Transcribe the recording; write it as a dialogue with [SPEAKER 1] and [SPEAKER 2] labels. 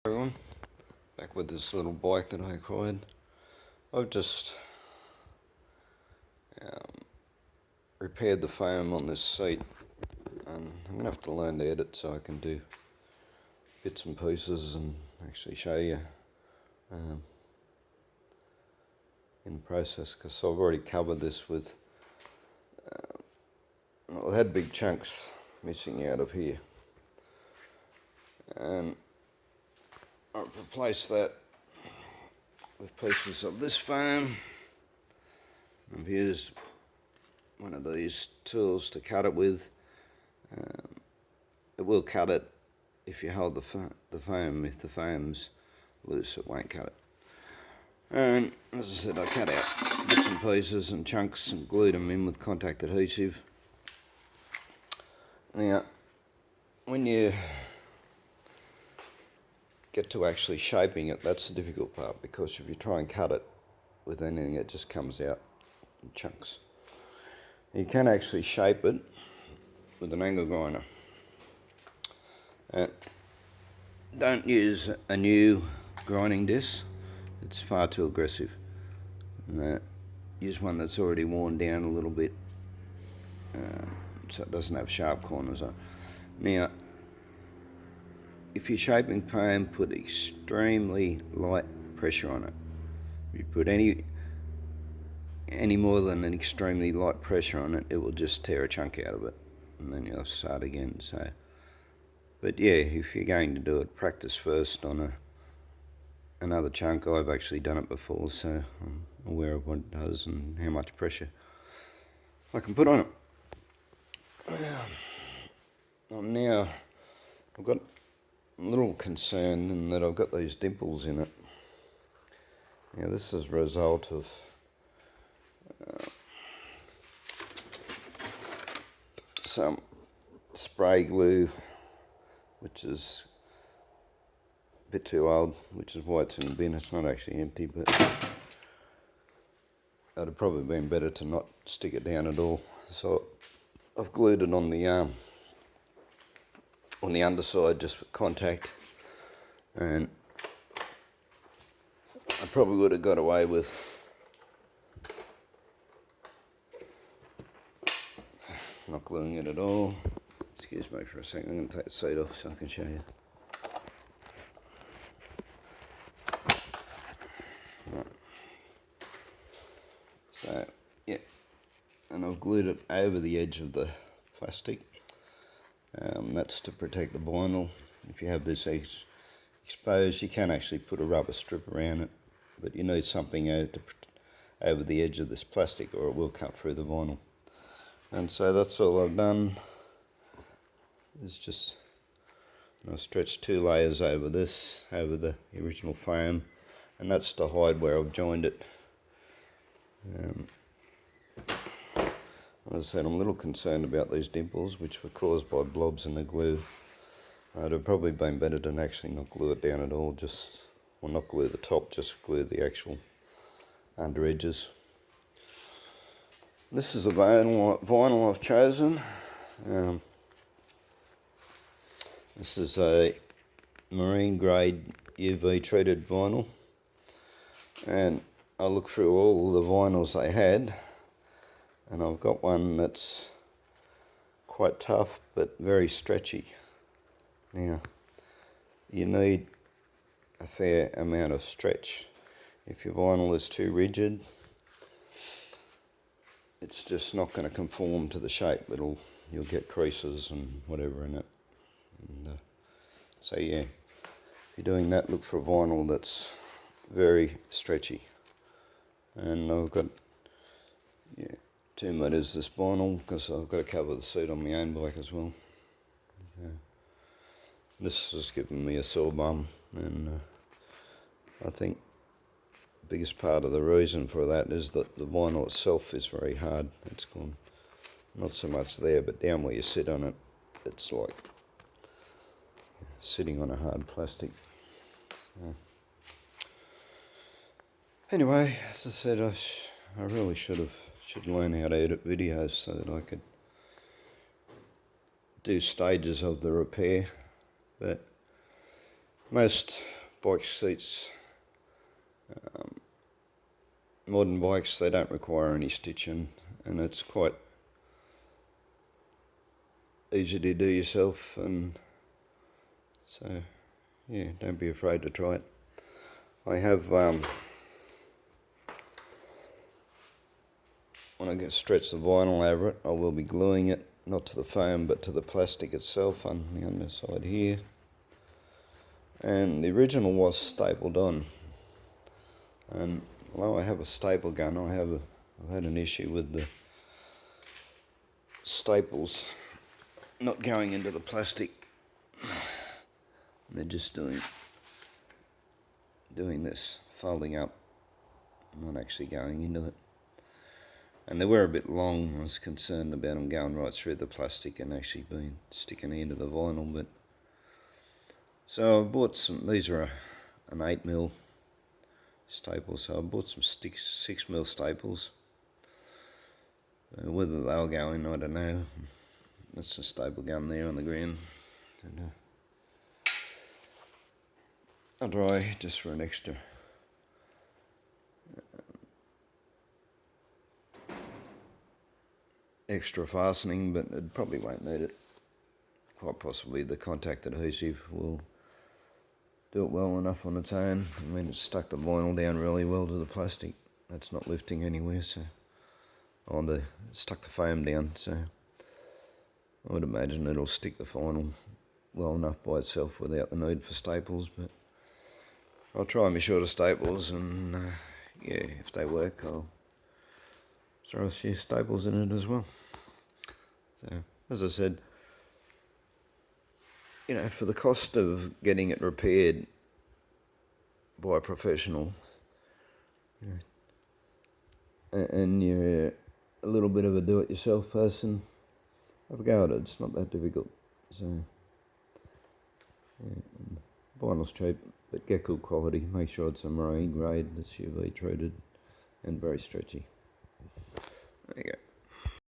[SPEAKER 1] Everyone, back with this little bike that I acquired. I've just repaired the foam on this seat, and I'm going to have to learn to edit so I can do bits and pieces and actually show you in the process, because I've already covered this with, I had big chunks missing out of here, and I've replaced that with pieces of this foam. I've used one of these tools to cut it with. It will cut it if you hold the foam. If the foam's loose, it won't cut it. And as I said, I cut out bits and pieces and chunks and glued them in with contact adhesive. Now, when you get to actually shaping it, that's the difficult part, because if you try and cut it with anything, it just comes out in chunks. You can actually shape it with an angle grinder. Don't use a new grinding disc, it's far too aggressive. Use one that's already worn down a little bit, so it doesn't have sharp corners on it. Now, if you're shaping foam, put extremely light pressure on it. If you put any more than an extremely light pressure on it, it will just tear a chunk out of it, and then you'll start again. So, but yeah, if you're going to do it, practice first on another chunk. I've actually done it before, so I'm aware of what it does and how much pressure I can put on it. I've got a little concern in that I've got these dimples in it. Now, this is a result of some spray glue, which is a bit too old, which is why it's in the bin. It's not actually empty, but it'd have probably been better to not stick it down at all. So I've glued it on the underside just for contact, and I probably would have got away with not gluing it at all. Excuse me for a second, I'm going to take the seat off so I can show you. Right. So, yeah, and I've glued it over the edge of the plastic. That's to protect the vinyl. If you have this exposed, you can actually put a rubber strip around it, but you need something over the edge of this plastic, or it will cut through the vinyl. And so that's all I've done. Is just I've stretched 2 layers over this, over the original foam, and that's to hide where I've joined it. As I said, I'm a little concerned about these dimples, which were caused by blobs in the glue. It'd have probably been better to actually not glue it down at all, not glue the top, just glue the actual under edges. This is a vinyl I've chosen. This is a marine grade UV treated vinyl, and I looked through all the vinyls they had, and I've got one that's quite tough but very stretchy. Now, you need a fair amount of stretch. If your vinyl is too rigid, it's just not going to conform to the shape. You'll get creases and whatever in it. And, so yeah, if you're doing that, look for a vinyl that's very stretchy. And I've got 2 meters this vinyl, because I've got to cover the seat on my own bike as well. So this has given me a sore bum, and I think the biggest part of the reason for that is that the vinyl itself is very hard. It's gone, not so much there, but down where you sit on it, it's like sitting on a hard plastic. So, anyway, as I said, I really should learn how to edit videos so that I could do stages of the repair, but most bike seats. Modern bikes, they don't require any stitching, and it's quite easy to do yourself, and so yeah, don't be afraid to try it. I have when I get stretch the vinyl over it, I will be gluing it not to the foam but to the plastic itself on the underside here. And the original was stapled on, and although I have a staple gun, I've had an issue with the staples not going into the plastic. They're just doing this, folding up, not actually going into it. And they were a bit long. I was concerned about them going right through the plastic and actually sticking into the vinyl. But so I bought some. These are an 8mm staple, so I bought some 6mm staples. Whether they'll go in, I don't know. That's a staple gun there on the ground. And, I'll dry just for an extra fastening, but it probably won't need it. Quite possibly the contact adhesive will do it well enough on its own. I mean, it's stuck the vinyl down really well to the plastic. That's not lifting anywhere, so stuck the foam down, so I would imagine it'll stick the vinyl well enough by itself without the need for staples. But I'll try my shorter staples, and yeah, if they work, I'll throw a few staples in it as well. So, as I said, you know, for the cost of getting it repaired by a professional, you know, and you're a little bit of a do-it-yourself person, have a go at it. It's not that difficult. So, yeah, vinyl's cheap, but get good quality. Make sure it's a marine grade that's UV treated and very stretchy. There you go.